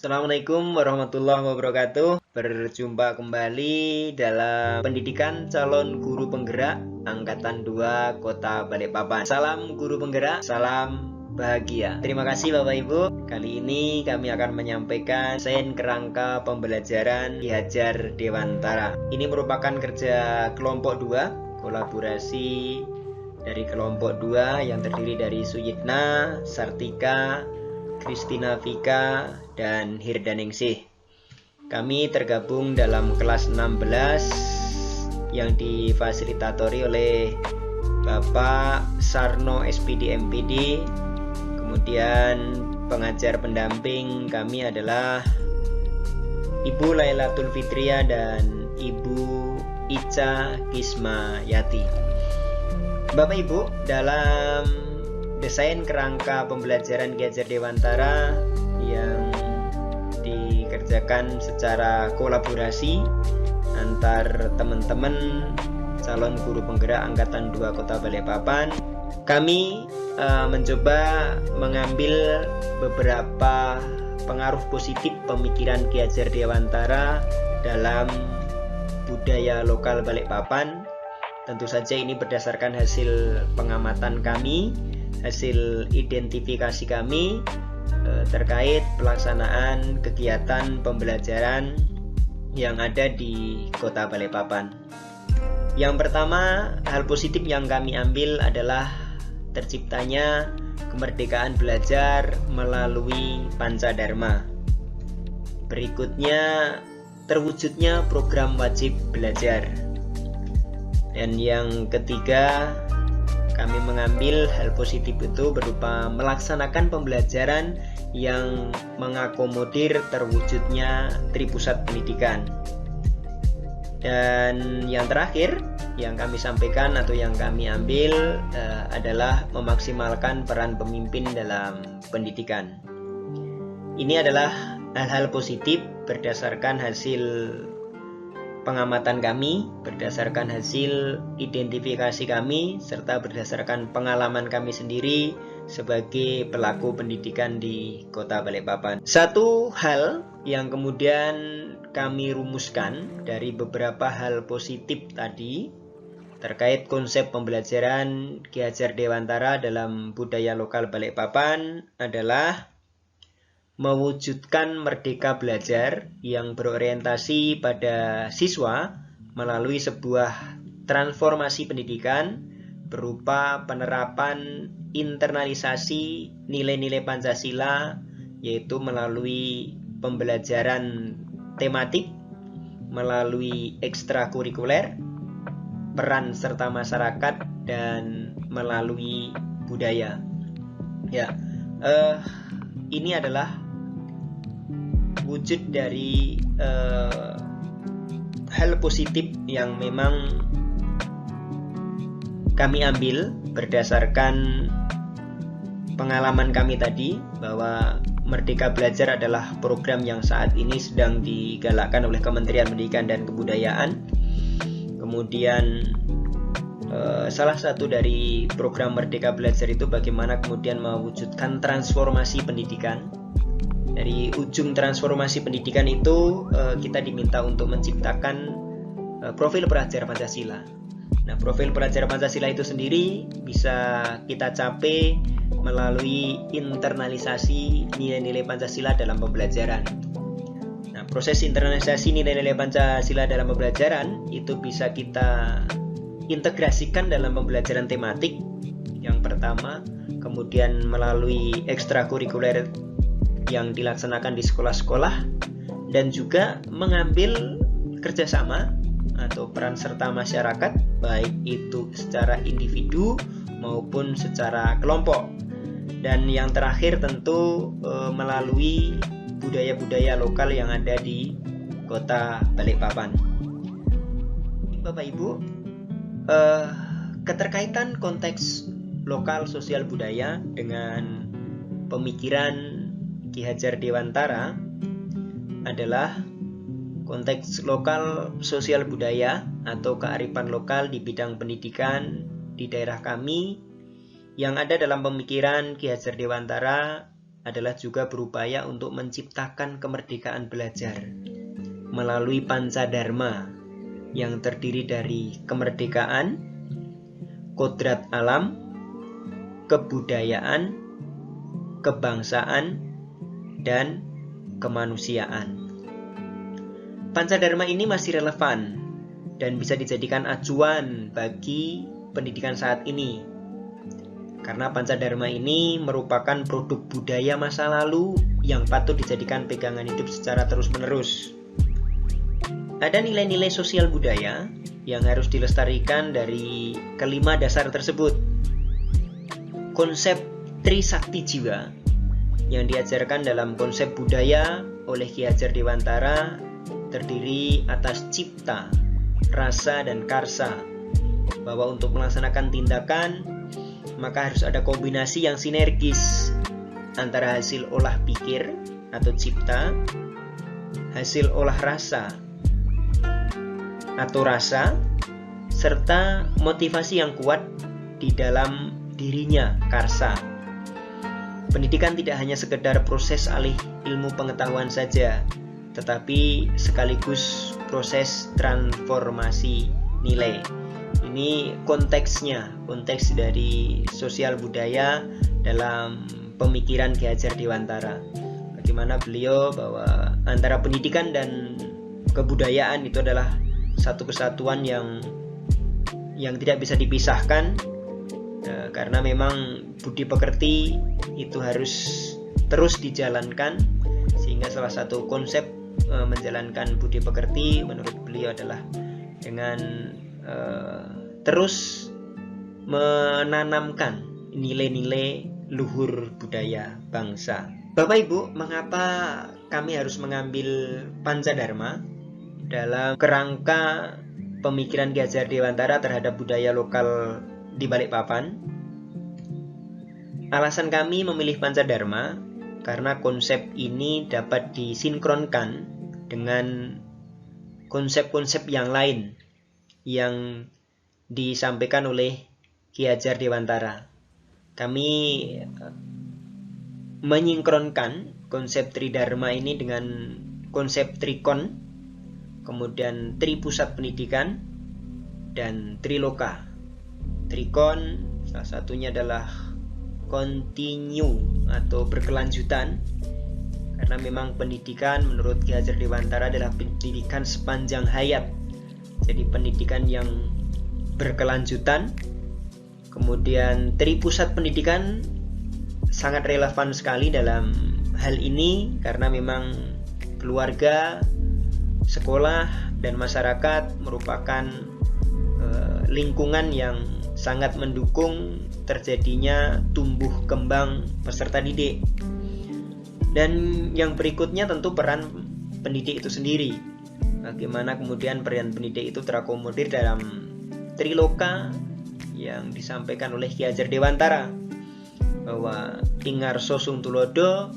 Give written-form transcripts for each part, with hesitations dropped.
Assalamualaikum warahmatullahi wabarakatuh. Berjumpa kembali dalam pendidikan calon guru penggerak Angkatan 2 Kota Balikpapan. Salam guru penggerak, salam bahagia. Terima kasih Bapak Ibu. Kali ini kami akan menyampaikan desain kerangka pembelajaran Ki Hajar Dewantara. Ini merupakan kerja kelompok 2, kolaborasi dari kelompok 2 yang terdiri dari Suyitna, Sartika, Kristina Vika, dan Hirdaningsih. Kami tergabung dalam kelas 16 yang difasilitatori oleh Bapak Sarno SPD MPD. Kemudian pengajar pendamping kami adalah Ibu Lailatul Fitria dan Ibu Ica Kismayati. Bapak Ibu, dalam desain kerangka pembelajaran Ki Hajar Dewantara yang dikerjakan secara kolaborasi antar teman-teman calon guru penggerak Angkatan 2 Kota Balikpapan, kami mencoba mengambil beberapa pengaruh positif pemikiran Ki Hajar Dewantara dalam budaya lokal Balikpapan. Tentu saja ini berdasarkan hasil pengamatan kami, hasil identifikasi kami terkait pelaksanaan kegiatan pembelajaran yang ada di Kota Balikpapan. Yang pertama, hal positif yang kami ambil adalah terciptanya kemerdekaan belajar melalui Pancadharma. Berikutnya, terwujudnya program wajib belajar. Dan yang ketiga, kami mengambil hal positif itu berupa melaksanakan pembelajaran yang mengakomodir terwujudnya Tripusat Pendidikan. Dan yang terakhir yang kami sampaikan atau yang kami ambil adalah memaksimalkan peran pemimpin dalam pendidikan. Ini adalah hal-hal positif berdasarkan hasil pengamatan kami, berdasarkan hasil identifikasi kami, serta berdasarkan pengalaman kami sendiri sebagai pelaku pendidikan di Kota Balikpapan. Satu hal yang kemudian kami rumuskan dari beberapa hal positif tadi terkait konsep pembelajaran Ki Hajar Dewantara dalam budaya lokal Balikpapan adalah mewujudkan merdeka belajar yang berorientasi pada siswa melalui sebuah transformasi pendidikan berupa penerapan internalisasi nilai-nilai Pancasila, yaitu melalui pembelajaran tematik, melalui ekstrakurikuler, peran serta masyarakat, dan melalui budaya. Ini adalah wujud dari hal positif yang memang kami ambil berdasarkan pengalaman kami tadi, bahwa Merdeka Belajar adalah program yang saat ini sedang digalakkan oleh Kementerian Pendidikan dan Kebudayaan. Kemudian salah satu dari program Merdeka Belajar itu bagaimana kemudian mewujudkan transformasi pendidikan. Dari ujung transformasi pendidikan itu kita diminta untuk menciptakan profil pelajar Pancasila. Nah, profil pelajar Pancasila itu sendiri bisa kita capai melalui internalisasi nilai-nilai Pancasila dalam pembelajaran. Nah, proses internalisasi nilai-nilai Pancasila dalam pembelajaran itu bisa kita integrasikan dalam pembelajaran tematik yang pertama, kemudian melalui ekstrakurikuler yang dilaksanakan di sekolah-sekolah, dan juga mengambil kerjasama atau peran serta masyarakat, baik itu secara individu maupun secara kelompok. Dan yang terakhir tentu melalui budaya-budaya lokal yang ada di Kota Balikpapan. Bapak Ibu, keterkaitan konteks lokal sosial budaya dengan pemikiran Ki Hajar Dewantara adalah konteks lokal sosial budaya atau kearifan lokal di bidang pendidikan di daerah kami yang ada dalam pemikiran Ki Hajar Dewantara adalah juga berupaya untuk menciptakan kemerdekaan belajar melalui Pancadharma yang terdiri dari kemerdekaan, kodrat alam, kebudayaan, kebangsaan, dan kemanusiaan. Pancadharma ini masih relevan dan bisa dijadikan acuan bagi pendidikan saat ini. Karena Pancadharma ini merupakan produk budaya masa lalu yang patut dijadikan pegangan hidup secara terus-menerus. Ada nilai-nilai sosial budaya yang harus dilestarikan dari kelima dasar tersebut. Konsep Trisakti Jiwa yang diajarkan dalam konsep budaya oleh Ki Hajar Dewantara terdiri atas cipta, rasa, dan karsa. Bahwa untuk melaksanakan tindakan maka harus ada kombinasi yang sinergis antara hasil olah pikir atau cipta, hasil olah rasa atau rasa, serta motivasi yang kuat di dalam dirinya, karsa. Pendidikan tidak hanya sekedar proses alih ilmu pengetahuan saja, tetapi sekaligus proses transformasi nilai. Ini konteksnya, konteks dari sosial budaya dalam pemikiran Ki Hajar Dewantara. Bagaimana beliau bahwa antara pendidikan dan kebudayaan itu adalah satu kesatuan yang tidak bisa dipisahkan, karena memang budi pekerti itu harus terus dijalankan, sehingga salah satu konsep menjalankan budi pekerti menurut beliau adalah dengan terus menanamkan nilai-nilai luhur budaya bangsa. Bapak Ibu, mengapa kami harus mengambil Pancadharma dalam kerangka pemikiran Ki Hajar Dewantara terhadap budaya lokal di Balikpapan? Alasan kami memilih Pancadharma karena konsep ini dapat disinkronkan dengan konsep-konsep yang lain yang disampaikan oleh Ki Hajar Dewantara. Kami menyinkronkan konsep Tridharma ini dengan konsep Trikon, kemudian Tripusat Pendidikan, dan Triloka. Trikon salah satunya adalah continue atau berkelanjutan, karena memang pendidikan menurut Ki Hajar Dewantara adalah pendidikan sepanjang hayat. Jadi pendidikan yang berkelanjutan. Kemudian Tripusat Pendidikan sangat relevan sekali dalam hal ini karena memang keluarga, sekolah, dan masyarakat merupakan lingkungan yang sangat mendukung terjadinya tumbuh kembang peserta didik. Dan yang berikutnya tentu peran pendidik itu sendiri. Bagaimana kemudian peran pendidik itu terakomodir dalam Triloka yang disampaikan oleh Ki Hajar Dewantara, bahwa ing ngarsa sung tulodo,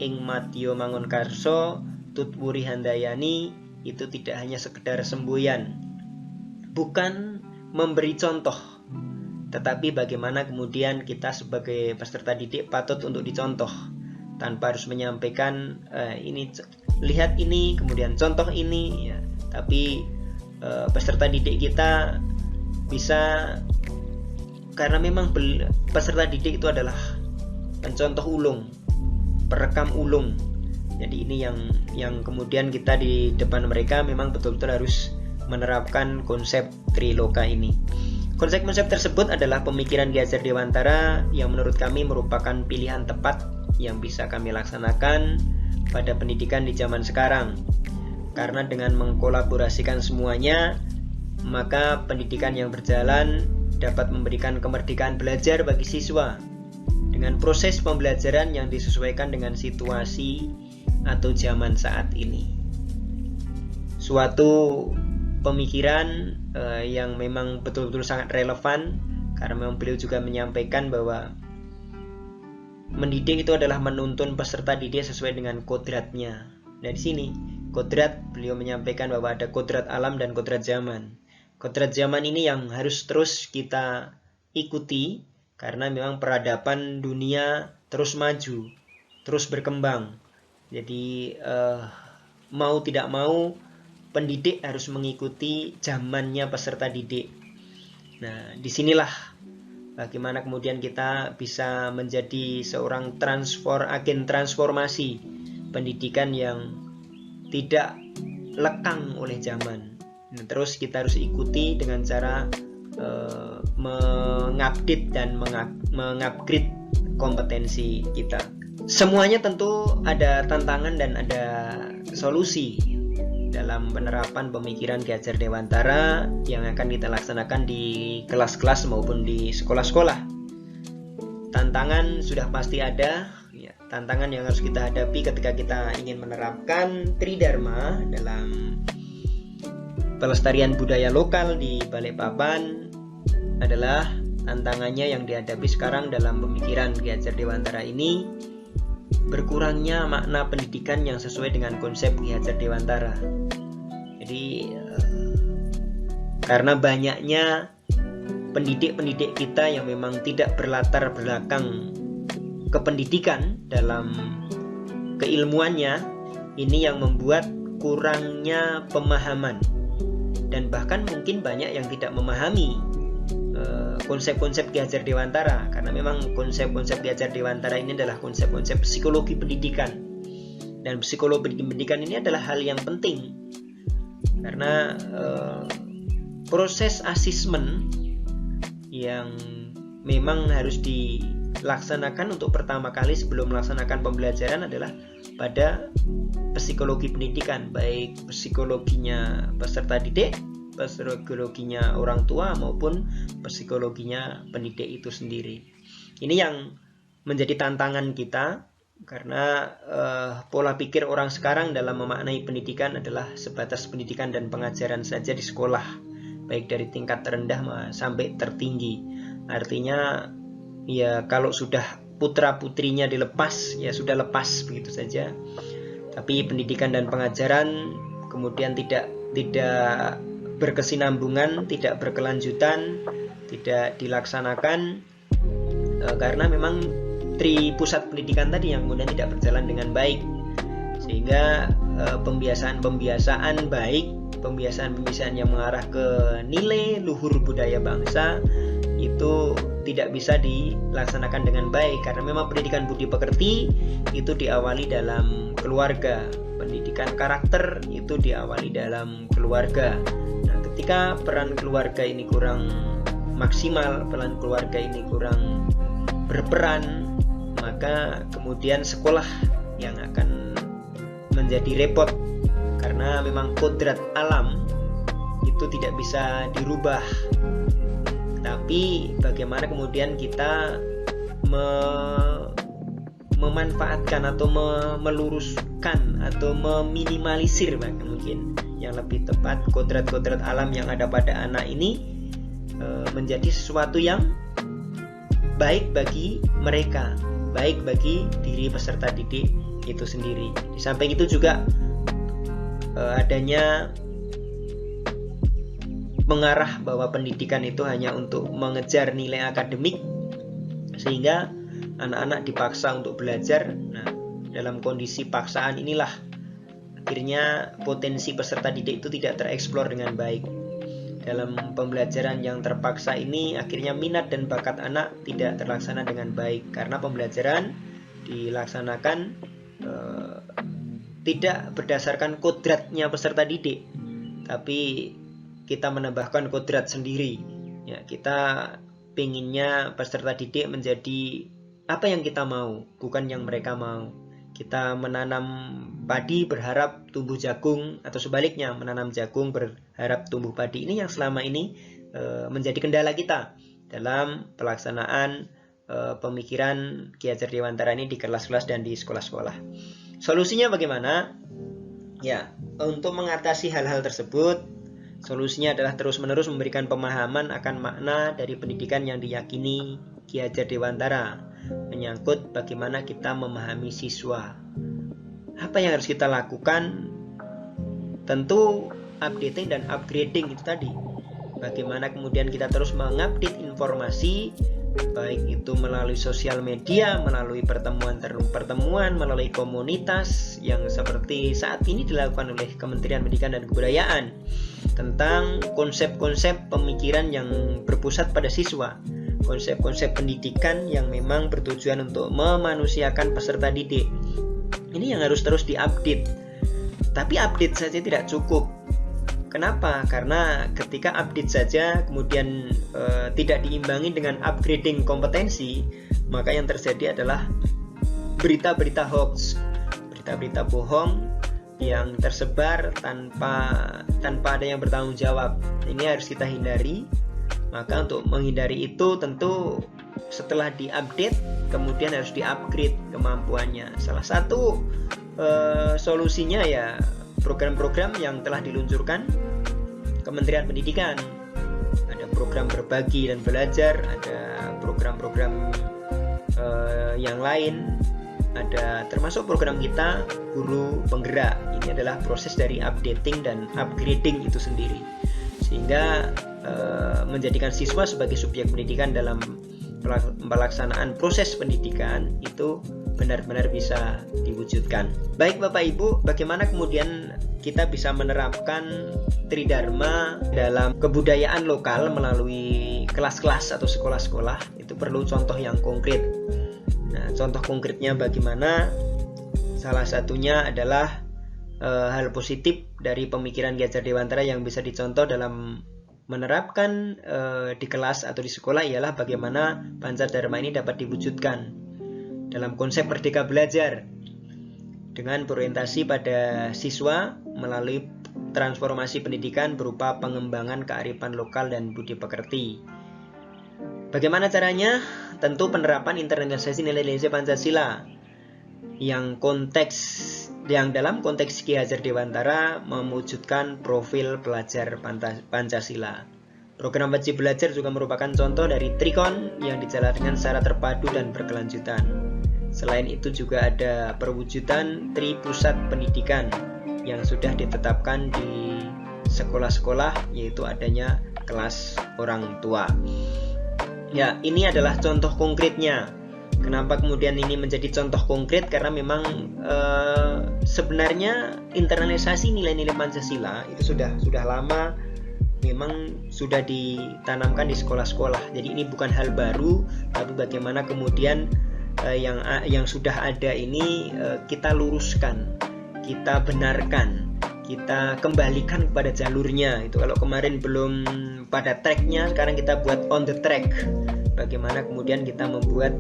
ing madya mangun karso, tutwuri handayani, itu tidak hanya sekedar semboyan, bukan memberi contoh, tetapi bagaimana kemudian kita sebagai peserta didik patut untuk dicontoh, tanpa harus menyampaikan ini, lihat ini, kemudian contoh ini, ya. Tapi peserta didik kita bisa, karena memang peserta didik itu adalah pencontoh ulung, perekam ulung. Jadi ini yang kemudian kita di depan mereka memang betul-betul harus menerapkan konsep Triloka ini. Konsep-konsep tersebut adalah pemikiran Ki Hajar Dewantara yang menurut kami merupakan pilihan tepat yang bisa kami laksanakan pada pendidikan di zaman sekarang. Karena dengan mengkolaborasikan semuanya, maka pendidikan yang berjalan dapat memberikan kemerdekaan belajar bagi siswa dengan proses pembelajaran yang disesuaikan dengan situasi atau zaman saat ini. Suatu pemikiran yang memang betul-betul sangat relevan, karena memang beliau juga menyampaikan bahwa mendidik itu adalah menuntun peserta didik sesuai dengan kodratnya. Dari sini, kodrat, beliau menyampaikan bahwa ada kodrat alam dan kodrat zaman. Kodrat zaman ini yang harus terus kita ikuti, karena memang peradaban dunia terus maju, terus berkembang. Jadi mau tidak mau pendidik harus mengikuti zamannya peserta didik. Nah, disinilah bagaimana kemudian kita bisa menjadi seorang agen transformasi pendidikan yang tidak lekang oleh zaman. Nah, terus kita harus ikuti dengan cara mengupdate dan mengupgrade kompetensi kita. Semuanya tentu ada tantangan dan ada solusi dalam penerapan pemikiran Ki Hajar Dewantara yang akan kita laksanakan di kelas-kelas maupun di sekolah-sekolah. Tantangan sudah pasti ada, ya, tantangan yang harus kita hadapi ketika kita ingin menerapkan Tridharma dalam pelestarian budaya lokal di Balikpapan adalah tantangannya yang dihadapi sekarang dalam pemikiran Ki Hajar Dewantara ini, berkurangnya makna pendidikan yang sesuai dengan konsep Ki Hajar Dewantara. Jadi karena banyaknya pendidik-pendidik kita yang memang tidak berlatar belakang kependidikan dalam keilmuannya, ini yang membuat kurangnya pemahaman, dan bahkan mungkin banyak yang tidak memahami konsep-konsep Ki Hajar Dewantara, karena memang konsep-konsep Ki Hajar Dewantara ini adalah konsep-konsep psikologi pendidikan, dan psikologi pendidikan ini adalah hal yang penting karena proses asesmen yang memang harus dilaksanakan untuk pertama kali sebelum melaksanakan pembelajaran adalah pada psikologi pendidikan, baik psikologinya peserta didik, psikologinya orang tua, maupun psikologinya pendidik itu sendiri. Ini yang menjadi tantangan kita, karena pola pikir orang sekarang dalam memaknai pendidikan adalah sebatas pendidikan dan pengajaran saja di sekolah, baik dari tingkat terendah sampai tertinggi. Artinya ya kalau sudah putra-putrinya dilepas, ya sudah lepas begitu saja. Tapi pendidikan dan pengajaran kemudian tidak berkesinambungan, tidak berkelanjutan, tidak dilaksanakan karena memang pusat pendidikan tadi yang kemudian tidak berjalan dengan baik, sehingga pembiasaan-pembiasaan baik, pembiasaan-pembiasaan yang mengarah ke nilai luhur budaya bangsa itu tidak bisa dilaksanakan dengan baik, karena memang pendidikan budi pekerti itu diawali dalam keluarga, pendidikan karakter itu diawali dalam keluarga. Nah, ketika peran keluarga ini kurang maksimal, peran keluarga ini kurang berperan, maka kemudian sekolah yang akan menjadi repot, karena memang kodrat alam itu tidak bisa dirubah. Tapi bagaimana kemudian kita memanfaatkan atau meluruskan atau meminimalisir, bahkan mungkin yang lebih tepat, kodrat-kodrat alam yang ada pada anak ini menjadi sesuatu yang baik bagi mereka, baik bagi diri peserta didik itu sendiri. Di samping itu juga adanya mengarah bahwa pendidikan itu hanya untuk mengejar nilai akademik, sehingga anak-anak dipaksa untuk belajar. Nah, dalam kondisi paksaan inilah akhirnya potensi peserta didik itu tidak tereksplor dengan baik. Dalam pembelajaran yang terpaksa ini akhirnya minat dan bakat anak tidak terlaksana dengan baik, karena pembelajaran dilaksanakan tidak berdasarkan kodratnya peserta didik, tapi kita menambahkan kodrat sendiri. Ya, kita pinginnya peserta didik menjadi apa yang kita mau, bukan yang mereka mau. Kita menanam padi berharap tumbuh jagung, atau sebaliknya menanam jagung berharap tumbuh padi. Ini yang selama ini menjadi kendala kita dalam pelaksanaan pemikiran Ki Hajar Dewantara ini di kelas-kelas dan di sekolah-sekolah. Solusinya bagaimana? Ya, untuk mengatasi hal-hal tersebut, solusinya adalah terus-menerus memberikan pemahaman akan makna dari pendidikan yang diyakini Ki Hajar Dewantara, menyangkut bagaimana kita memahami siswa. Apa yang harus kita lakukan? Tentu updating dan upgrading itu tadi. Bagaimana kemudian kita terus mengupdate informasi baik itu melalui sosial media, melalui pertemuan, melalui komunitas yang seperti saat ini dilakukan oleh Kementerian Pendidikan dan Kebudayaan tentang konsep-konsep pemikiran yang berpusat pada siswa, konsep-konsep pendidikan yang memang bertujuan untuk memanusiakan peserta didik. Ini yang harus terus diupdate. Tapi update saja tidak cukup. Kenapa? Karena ketika update saja kemudian tidak diimbangi dengan upgrading kompetensi, maka yang terjadi adalah berita-berita hoax, berita-berita bohong yang tersebar tanpa ada yang bertanggung jawab. Ini harus kita hindari. Maka untuk menghindari itu tentu setelah diupdate kemudian harus diupgrade kemampuannya. Salah satu solusinya ya program-program yang telah diluncurkan Kementerian Pendidikan. Ada program berbagi dan belajar, ada program-program yang lain, ada termasuk program kita Guru Penggerak. Ini adalah proses dari updating dan upgrading itu sendiri, sehingga menjadikan siswa sebagai subjek pendidikan dalam pelaksanaan proses pendidikan itu benar-benar bisa diwujudkan. Baik Bapak Ibu, bagaimana kemudian kita bisa menerapkan Tridharma dalam kebudayaan lokal melalui kelas-kelas atau sekolah-sekolah? Itu perlu contoh yang konkret. Nah, contoh konkretnya bagaimana? Salah satunya adalah hal positif dari pemikiran Ki Hajar Dewantara yang bisa dicontoh dalam menerapkan di kelas atau di sekolah ialah bagaimana Pancadharma ini dapat diwujudkan dalam konsep Merdeka Belajar dengan berorientasi pada siswa melalui transformasi pendidikan berupa pengembangan kearifan lokal dan budi pekerti. Bagaimana caranya? Tentu penerapan internalisasi nilai-nilai Pancasila yang dalam konteks Ki Hajar Dewantara mewujudkan profil pelajar Pancasila. Program wajib belajar juga merupakan contoh dari Trikon yang dijalankan secara terpadu dan berkelanjutan. Selain itu juga ada perwujudan Tri Pusat Pendidikan yang sudah ditetapkan di sekolah-sekolah, yaitu adanya kelas orang tua. Ya, ini adalah contoh konkretnya. Kenapa kemudian ini menjadi contoh konkret? Karena memang sebenarnya internalisasi nilai-nilai Pancasila itu sudah lama memang sudah ditanamkan di sekolah-sekolah. Jadi ini bukan hal baru, tapi bagaimana kemudian yang sudah ada ini kita luruskan, kita benarkan, kita kembalikan kepada jalurnya. Itu kalau kemarin belum pada tracknya, sekarang kita buat on the track. Bagaimana kemudian kita membuat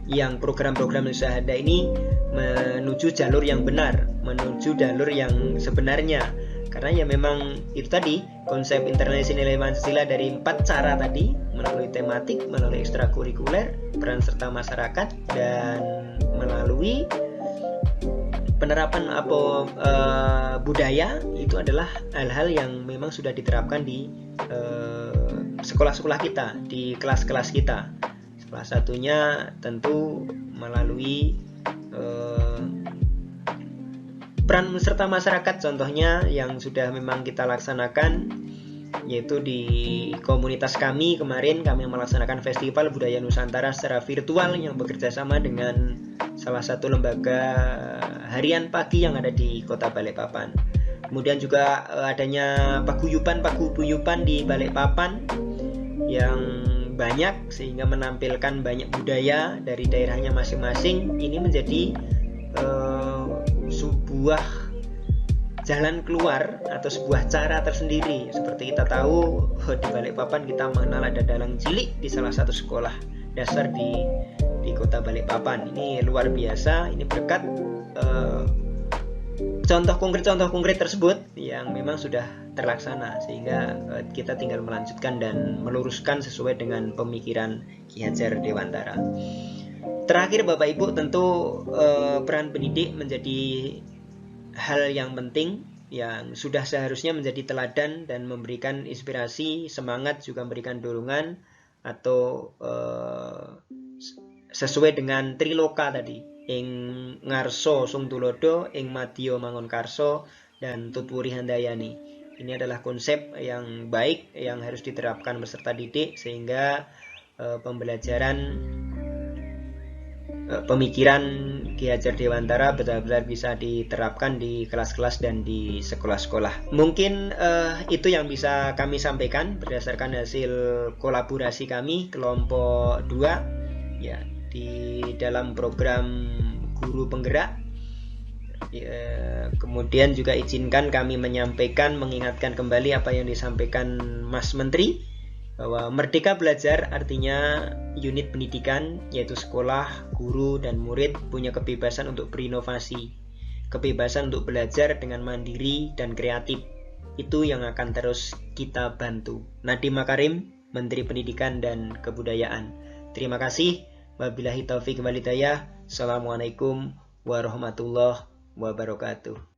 yang program-program yang sudah ada ini menuju jalur yang benar, menuju jalur yang sebenarnya. Karena ya memang itu tadi konsep internalisasi nilai Pancasila dari 4 cara tadi, melalui tematik, melalui ekstrakurikuler, peran serta masyarakat, dan melalui penerapan budaya. Itu adalah hal-hal yang memang sudah diterapkan di sekolah-sekolah kita, di kelas-kelas kita. Salah satunya tentu melalui peran serta masyarakat, contohnya yang sudah memang kita laksanakan, yaitu di komunitas kami kemarin kami melaksanakan Festival Budaya Nusantara secara virtual yang bekerja sama dengan salah satu lembaga harian pagi yang ada di Kota Balikpapan. Kemudian juga adanya paguyuban di Balikpapan yang banyak sehingga menampilkan banyak budaya dari daerahnya masing-masing. Ini menjadi sebuah jalan keluar atau sebuah cara tersendiri. Seperti kita tahu di Balikpapan kita mengenal ada dalang cilik di salah satu sekolah dasar di Kota Balikpapan. Ini luar biasa. Ini berkat contoh konkret tersebut yang memang sudah terlaksana, sehingga kita tinggal melanjutkan dan meluruskan sesuai dengan pemikiran Ki Hajar Dewantara. Terakhir Bapak Ibu, tentu peran pendidik menjadi hal yang penting yang sudah seharusnya menjadi teladan dan memberikan inspirasi, semangat, juga memberikan dorongan atau sesuai dengan Triloka tadi, ing ngarso sung tulodo, ing madya mangun karso, dan tutwuri handayani. Ini adalah konsep yang baik yang harus diterapkan peserta didik sehingga pembelajaran pemikiran Ki Hajar Dewantara benar-benar bisa diterapkan di kelas-kelas dan di sekolah-sekolah. Mungkin itu yang bisa kami sampaikan berdasarkan hasil kolaborasi kami kelompok 2 ya di dalam program Guru Penggerak. Kemudian juga izinkan kami mengingatkan kembali apa yang disampaikan Mas Menteri, bahwa Merdeka Belajar artinya unit pendidikan, yaitu sekolah, guru, dan murid punya kebebasan untuk berinovasi, kebebasan untuk belajar dengan mandiri dan kreatif. Itu yang akan terus kita bantu. Nadiem Makarim, Menteri Pendidikan dan Kebudayaan. Terima kasih. Wabillahi taufiq wal hidayah. Assalamualaikum warahmatullahi wabarakatuh.